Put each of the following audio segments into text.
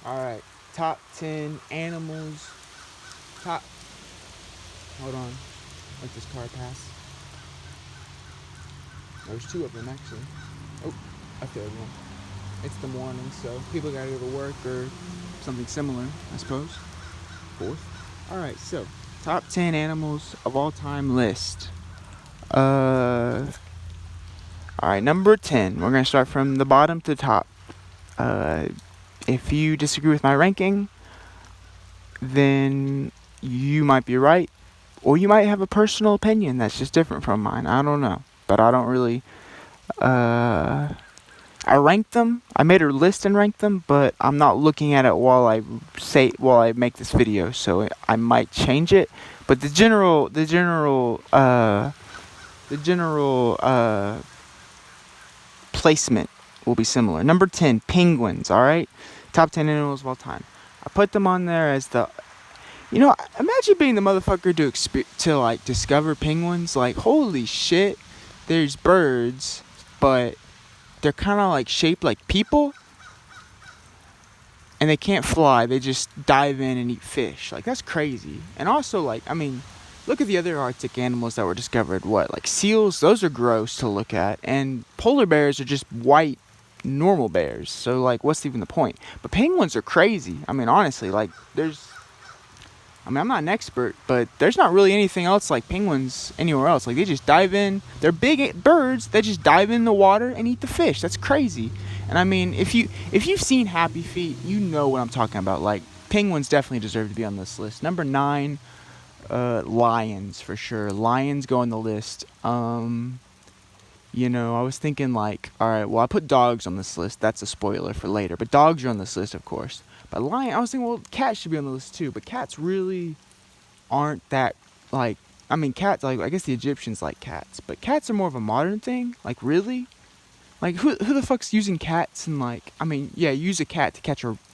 Alright, top 10 animals. Top. Hold on. Let this car pass. There's two of them, actually. Oh, a third one. It's the morning, so people gotta go to work or something similar, I suppose. Fourth. Alright, so top 10 animals of all time list. Alright, number 10. We're gonna start from the bottom to the top. If you disagree with my ranking, then you might be right, or you might have a personal opinion that's just different from mine. I don't know, but I don't really. I ranked them. I made a list and ranked them, but I'm not looking at it while I make this video, so I might change it. But the general placement will be similar. Number 10, penguins. All right, top 10 animals of all time. I put them on there as the. Imagine being the motherfucker to like discover penguins. Like, holy shit, there's birds, but they're kind of like shaped like people, and they can't fly. They just dive in and eat fish. Like, that's crazy. And also, like, I mean, look at the other Arctic animals that were discovered. What, like seals? Those are gross to look at. And polar bears are just white, normal bears. So, like, what's even the point? But penguins are crazy. I mean, honestly, like, I'm not an expert, but there's not really anything else like penguins anywhere else. Like, they just dive in. They're big birds. They just dive in the water and eat the fish. That's crazy. And I mean, if you've seen Happy Feet, you know what I'm talking about. Like, penguins definitely deserve to be on this list. Number 9, lions for sure. Lions go on the list. I was thinking like, all right, well, I put dogs on this list. That's a spoiler for later, but dogs are on this list, of course. But lion, I was thinking, well, cats should be on the list too. But cats really aren't that, like, I mean, cats, like, I guess the Egyptians like cats, but cats are more of a modern thing. Like, really? Like, who the fuck's using cats? And, like, I mean, yeah, use a cat to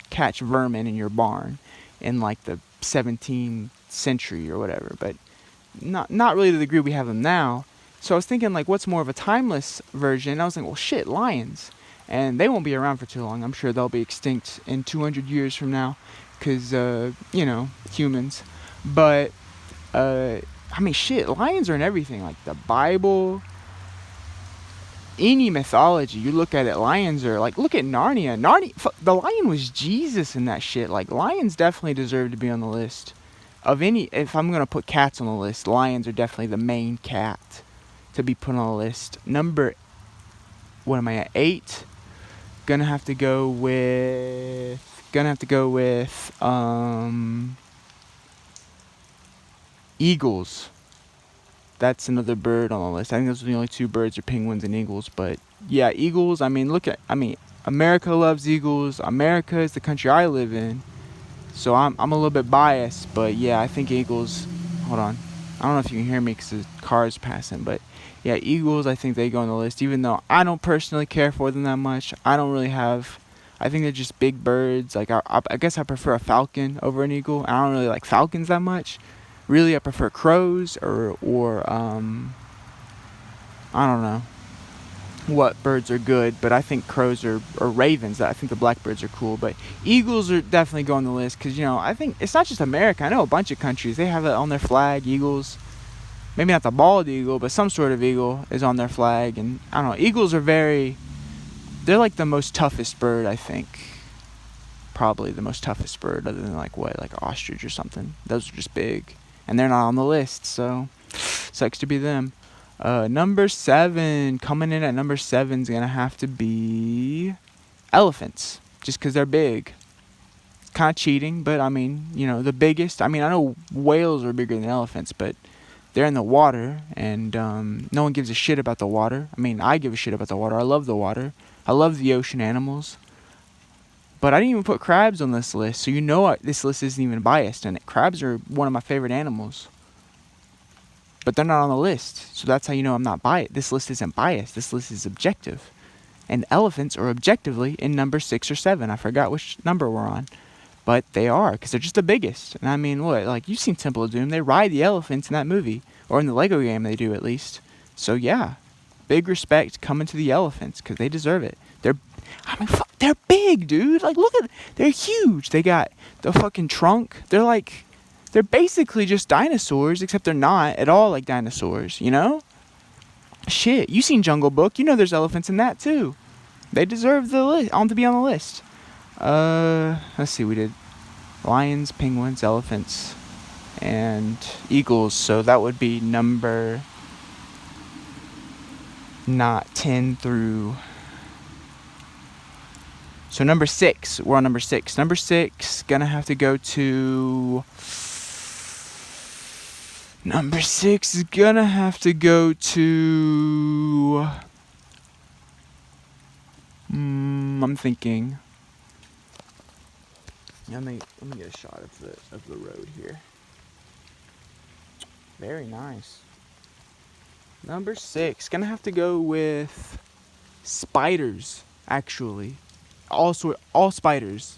catch vermin in your barn in like the 17th century or whatever, but not really to the degree we have them now. So I was thinking, like, what's more of a timeless version? I was thinking, well, shit, lions. And they won't be around for too long. I'm sure they'll be extinct in 200 years from now because, humans. But, I mean, shit, lions are in everything. Like, the Bible, any mythology, you look at it, lions are, like, look at Narnia. The lion was Jesus in that shit. Like, lions definitely deserve to be on the list. If I'm going to put cats on the list, lions are definitely the main cat to be put on the list. What am I at? 8. Gonna have to go with eagles. That's another bird on the list. I think those are the only two birds are penguins and eagles. But yeah, eagles. I mean, America loves eagles. America is the country I live in, so I'm a little bit biased. But yeah, I think eagles. Hold on, I don't know if you can hear me because the car is passing. But yeah, eagles. I think they go on the list, even though I don't personally care for them that much. I think they're just big birds. Like, I guess I prefer a falcon over an eagle. I don't really like falcons that much. Really, I prefer crows or I don't know what birds are good, but I think crows or ravens. I think the blackbirds are cool, but eagles are definitely go on the list because, I think it's not just America. I know a bunch of countries, they have it on their flag, eagles. Maybe not the bald eagle, but some sort of eagle is on their flag. And I don't know, eagles are they're like the most toughest bird, I think. Probably the most toughest bird, other than like ostrich or something. Those are just big, and they're not on the list, so sucks to be them. Number 7, coming in at number 7 is gonna have to be elephants, just because they're big. It's kind of cheating, but I mean, the biggest. I mean, I know whales are bigger than elephants, but they're in the water, and no one gives a shit about the water. I mean, I give a shit about the water. I love the water. I love the ocean animals. But I didn't even put crabs on this list, so this list isn't even biased, and crabs are one of my favorite animals. But they're not on the list, so that's how you know I'm not biased. This list isn't biased. This list is objective. And elephants are objectively in number 6 or 7. I forgot which number we're on. But they are, because they're just the biggest. And I mean, what? Like, you've seen Temple of Doom. They ride the elephants in that movie. Or in the Lego game, they do, at least. So, yeah. Big respect coming to the elephants, because they deserve it. I mean, fuck. they're big, dude. Like, look at, they're huge. They got the fucking trunk. They're basically just dinosaurs, except they're not at all like dinosaurs, you know? Shit, you seen Jungle Book. You know there's elephants in that, too. They deserve the list, to be on the list. Let's see, we did lions, penguins, elephants, and eagles. So that would be number not 10 through... So number 6. We're on number 6. Number 6, gonna have to go to... Number 6 is gonna have to go to... I'm thinking. Let me get a shot of the road here. Very nice. Number 6, gonna have to go with spiders. Actually, all spiders.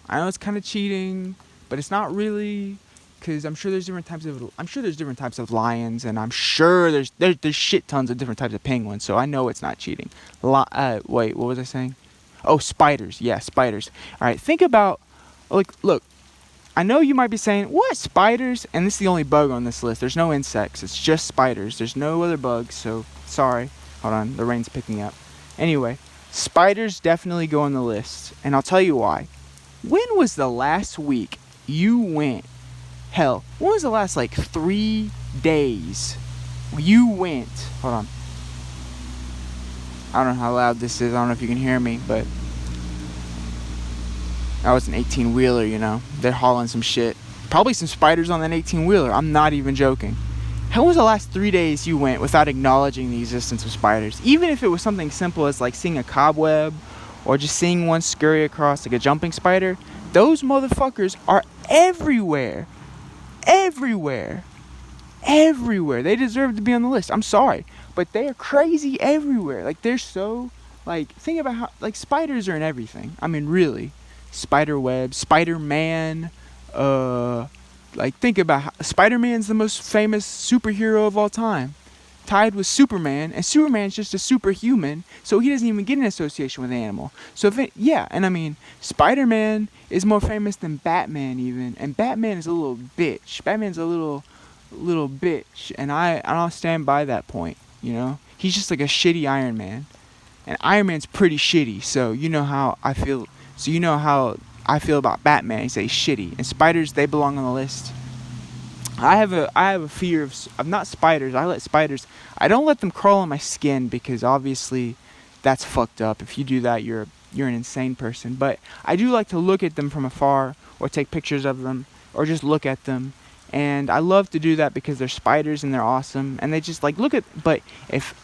I know it's kind of cheating, but it's not really, because I'm sure there's different types of lions, and I'm sure there's shit tons of different types of penguins. So I know it's not cheating. Wait, what was I saying? Oh, spiders. Yeah, spiders. All right, think about, look. I know you might be saying, what, spiders? And this is the only bug on this list. There's no insects. It's just spiders. There's no other bugs, so sorry. Hold on, the rain's picking up. Anyway, spiders definitely go on the list, and I'll tell you why. When was the last week you went? Hell, when was the last, 3 days you went? Hold on. I don't know how loud this is. I don't know if you can hear me, but that was an 18-wheeler, you know. They're hauling some shit. Probably some spiders on that 18-wheeler. I'm not even joking. How was the last 3 days you went without acknowledging the existence of spiders? Even if it was something simple as seeing a cobweb or just seeing one scurry across a jumping spider, those motherfuckers are everywhere. Everywhere. Everywhere. They deserve to be on the list. I'm sorry. But they are crazy everywhere. They're so, think about how, spiders are in everything. I mean, really. Spider web, Spider-Man, think about how Spider-Man's the most famous superhero of all time, tied with Superman, and Superman's just a superhuman, so he doesn't even get an association with an animal. So Spider-Man is more famous than Batman even, and Batman is a little bitch. Batman's a little bitch, and I'll stand by that point, you know? He's just like a shitty Iron Man, and Iron Man's pretty shitty, so you know how I feel. So you know how I feel about Batman. He's shitty. And spiders, they belong on the list. I have a fear of not spiders. I don't let them crawl on my skin, because obviously that's fucked up. If you do that, you're an insane person. But I do like to look at them from afar, or take pictures of them, or just look at them. And I love to do that because they're spiders and they're awesome. And they just look at, if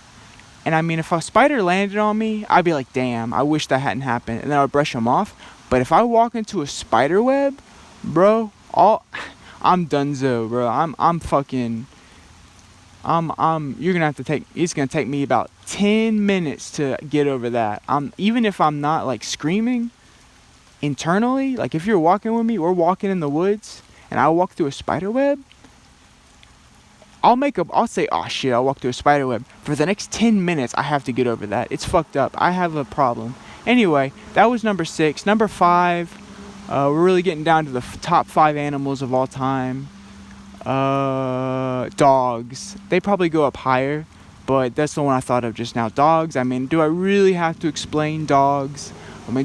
a spider landed on me, I'd be like, damn, I wish that hadn't happened. And then I would brush them off. But if I walk into a spider web, bro, I'm donezo, bro. You're gonna have to it's gonna take me about 10 minutes to get over that. Even if I'm not screaming internally, if you're walking with me, we're walking in the woods, and I walk through a spider web, I'll say, oh shit, I'll walk through a spider web. For the next 10 minutes, I have to get over that. It's fucked up. I have a problem. Anyway, that was number 6. Number 5, we're really getting down to the top 5 animals of all time. Dogs. They probably go up higher, but that's the one I thought of just now. Dogs, do I really have to explain dogs?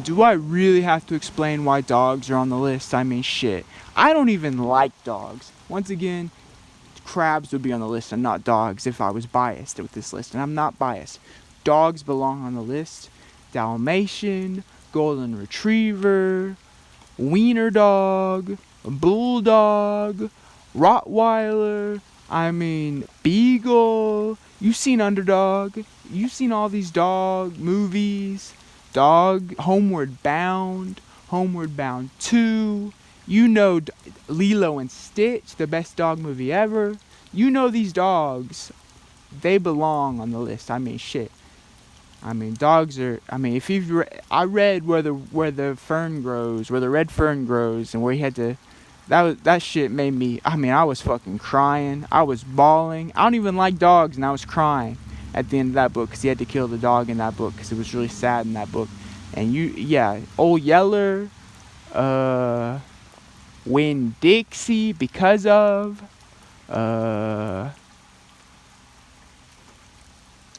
Do I really have to explain why dogs are on the list? Shit. I don't even like dogs. Once again, crabs would be on the list and not dogs if I was biased with this list, and I'm not biased. Dogs belong on the list. Dalmatian, Golden Retriever, Wiener Dog, Bulldog, Rottweiler, Beagle. You've seen Underdog. You've seen all these dog movies. Homeward Bound, Homeward Bound 2. You know Lilo and Stitch, the best dog movie ever. You know these dogs, they belong on the list. Shit. Dogs are. If you've I read where the fern grows, where the red fern grows, and where he had to. That shit made me. I was fucking crying. I was bawling. I don't even like dogs, and I was crying at the end of that book because he had to kill the dog in that book because it was really sad in that book. And Old Yeller, uh, Win Dixie because of, uh,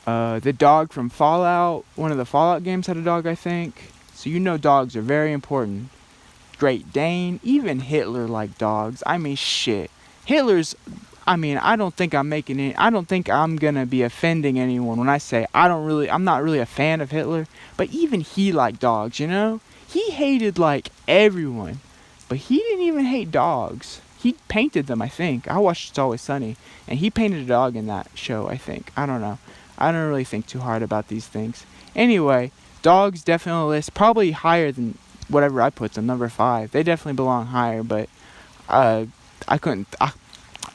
the dog from Fallout. One of the Fallout games had a dog, I think. So dogs are very important. Great Dane, even Hitler liked dogs. I mean, shit. I don't think I don't think I'm gonna be offending anyone when I say I'm not really a fan of Hitler, but even he liked dogs, He hated, like, everyone, but he didn't even hate dogs. He painted them, I think. I watched It's Always Sunny, and he painted a dog in that show, I think. I don't know. I don't really think too hard about these things. Anyway, dogs definitely on the list, probably higher than whatever I put them, number 5. They definitely belong higher, but I couldn't.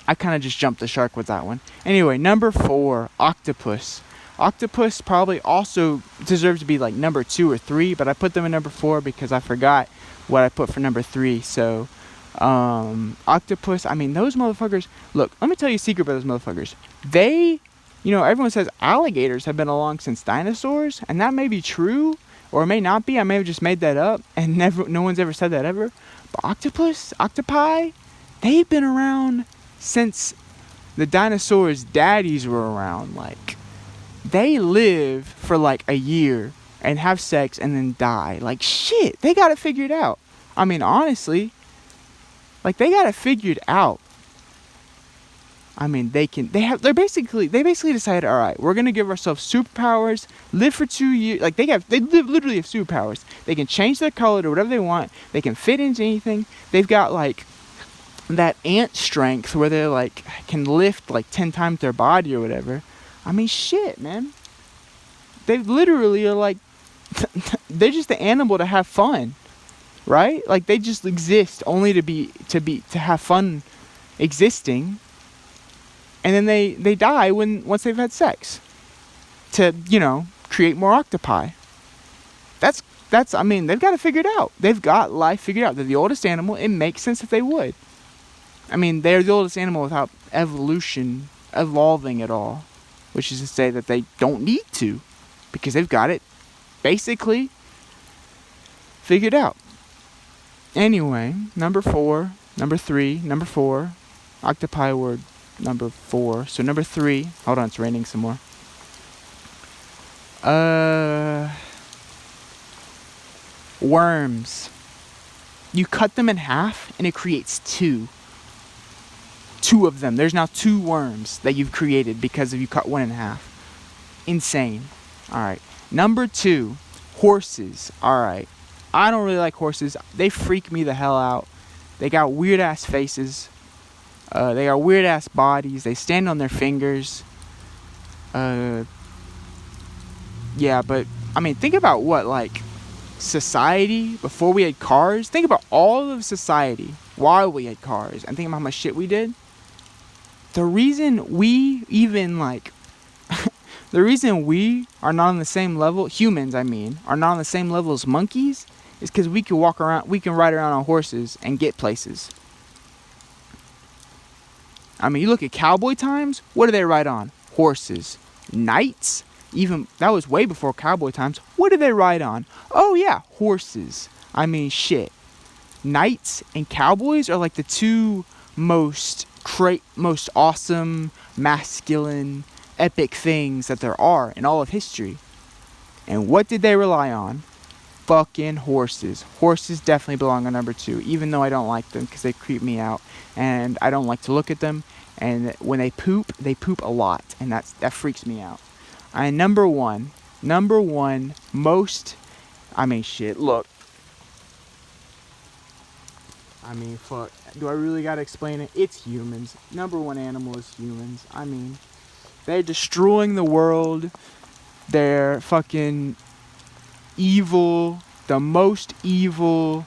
I kind of just jumped the shark with that one. Anyway, number 4, octopus. Octopus probably also deserves to be like number 2 or 3, but I put them in number 4 because I forgot what I put for number 3. So, octopus. I mean, those motherfuckers. Look, let me tell you a secret about those motherfuckers. Everyone says alligators have been along since dinosaurs, and that may be true, or it may not be. I may have just made that up, and no one's ever said that ever. But octopi, they've been around since the dinosaurs' daddies were around. Like, they live for like a year and have sex and then die. Like, shit, they got it figured out. I mean, honestly, like, they got it figured out. I mean, they basically decided, all right, we're gonna give ourselves superpowers, live for 2 years. Like, literally have superpowers. They can change their color to whatever they want. They can fit into anything. They've got, like, that ant strength where they, like, can lift like 10 times their body or whatever. I mean, shit, man. They literally are like, they're just the animal to have fun, right? Like, they just exist only to have fun existing. And then they die once they've had sex to, create more octopi. I mean, they've got it figured out. They've got life figured out. They're the oldest animal. It makes sense that they would. I mean, they're the oldest animal without evolving at all, which is to say that they don't need to, because they've got it basically figured out. Anyway, number 4, number 3, number 4, octopi were number 4. So number 3, hold on, it's raining some more. Worms. You cut them in half and it creates 2 of them. There's now 2 worms that you've created because you cut one in half. Insane. All right. Number 2, horses. All right. I don't really like horses. They freak me the hell out. They got weird ass faces. They got weird ass bodies. They stand on their fingers. Yeah, but I mean, think about society before we had cars. Think about all of society while we had cars, and think about how much shit we did. The reason we the reason we are not on the same level, humans, are not on the same level as monkeys, is because we can ride around on horses and get places. I mean, you look at cowboy times, what do they ride on? Horses. Knights, even, that was way before cowboy times, what did they ride on? Oh yeah, horses. I mean, shit. Knights and cowboys are like the 2 most awesome, masculine, epic things that there are in all of history. And what did they rely on? Fucking horses. Horses definitely belong on number 2, even though I don't like them because they creep me out and I don't like to look at them. And when they poop a lot, and that freaks me out. And number one, most, look. I mean, fuck. Do I really gotta explain it? It's humans. Number 1 animal is humans. I mean, they're destroying the world. They're fucking evil. The most evil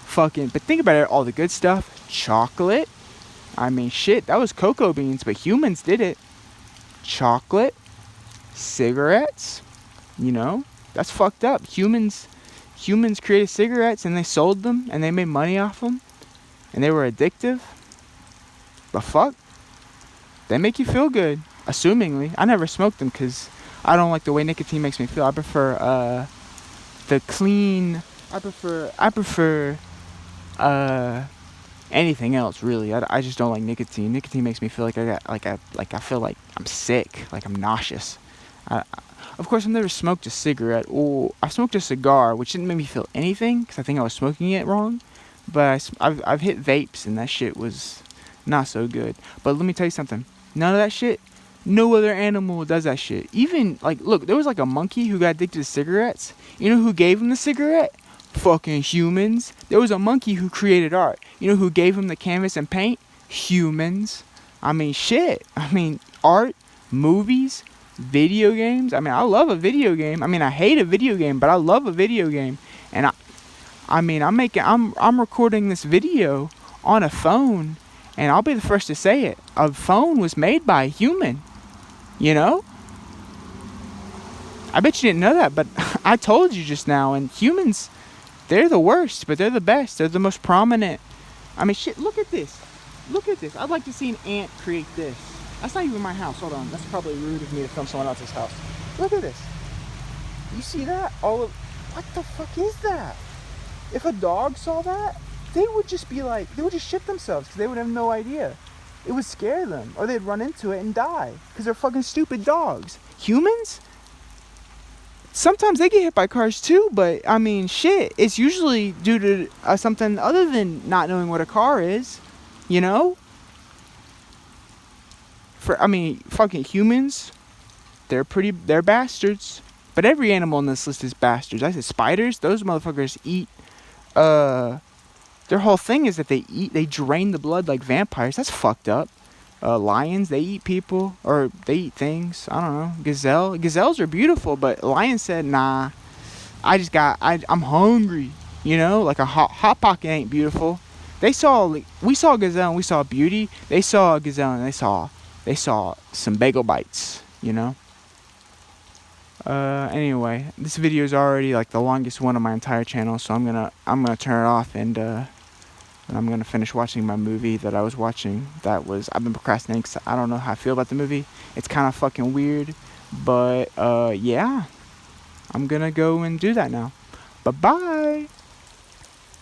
fucking... But think about it, all the good stuff. Chocolate. I mean, shit, that was cocoa beans, but humans did it. Chocolate. Cigarettes. That's fucked up. Humans created cigarettes and they sold them and they made money off them. And they were addictive. But fuck. They make you feel good. Assumingly. I never smoked them because I don't like the way nicotine makes me feel. I prefer the clean. I prefer uh anything else really. I just don't like nicotine. Nicotine makes me feel like I feel like I'm sick, like I'm nauseous. I, of course, I've never smoked a cigarette. Or I smoked a cigar, which didn't make me feel anything because I think I was smoking it wrong. But I've hit vapes and that shit was not so good. But let me tell you something. None of that shit. No other animal does that shit. Even like, look, there was like a monkey who got addicted to cigarettes. You know who gave him the cigarette? Fucking humans. There was a monkey who created art. You know who gave him the canvas and paint? Humans. I mean, shit. I mean, art, movies, video games. I mean, I love a video game. I mean, I hate a video game, but I love a video game. And I'm recording this video on a phone, and I'll be the first to say it. A phone was made by a human. You know? I bet you didn't know that, but I told you just now. And humans, they're the worst, but they're the best. They're the most prominent. I mean, shit, look at this. Look at this. I'd like to see an ant create this. That's not even my house. Hold on. That's probably rude of me to film someone else's house. Look at this. You see that? What the fuck is that? If a dog saw that, they would just be like, they would just shit themselves because they would have no idea. It would scare them, or they'd run into it and die because they're fucking stupid dogs. Humans? Sometimes they get hit by cars too, but I mean, shit, it's usually due to something other than not knowing what a car is, you know? Fucking humans, they're bastards. But every animal on this list is bastards. I said spiders, those motherfuckers eat, their whole thing is that they drain the blood like vampires. That's fucked up. Lions, they eat people, or they eat things. I don't know. Gazelles are beautiful, but lion said, nah, I'm hungry. You know, like a hot pocket ain't beautiful. We saw a gazelle and we saw beauty. They saw a gazelle and they saw some bagel bites, you know. Anyway, this video is already like the longest one on my entire channel, so I'm gonna turn it off and I'm gonna finish watching my movie that I was watching. I've been procrastinating because I don't know how I feel about the movie. It's kind of fucking weird, but yeah, I'm gonna go and do that now. Bye bye.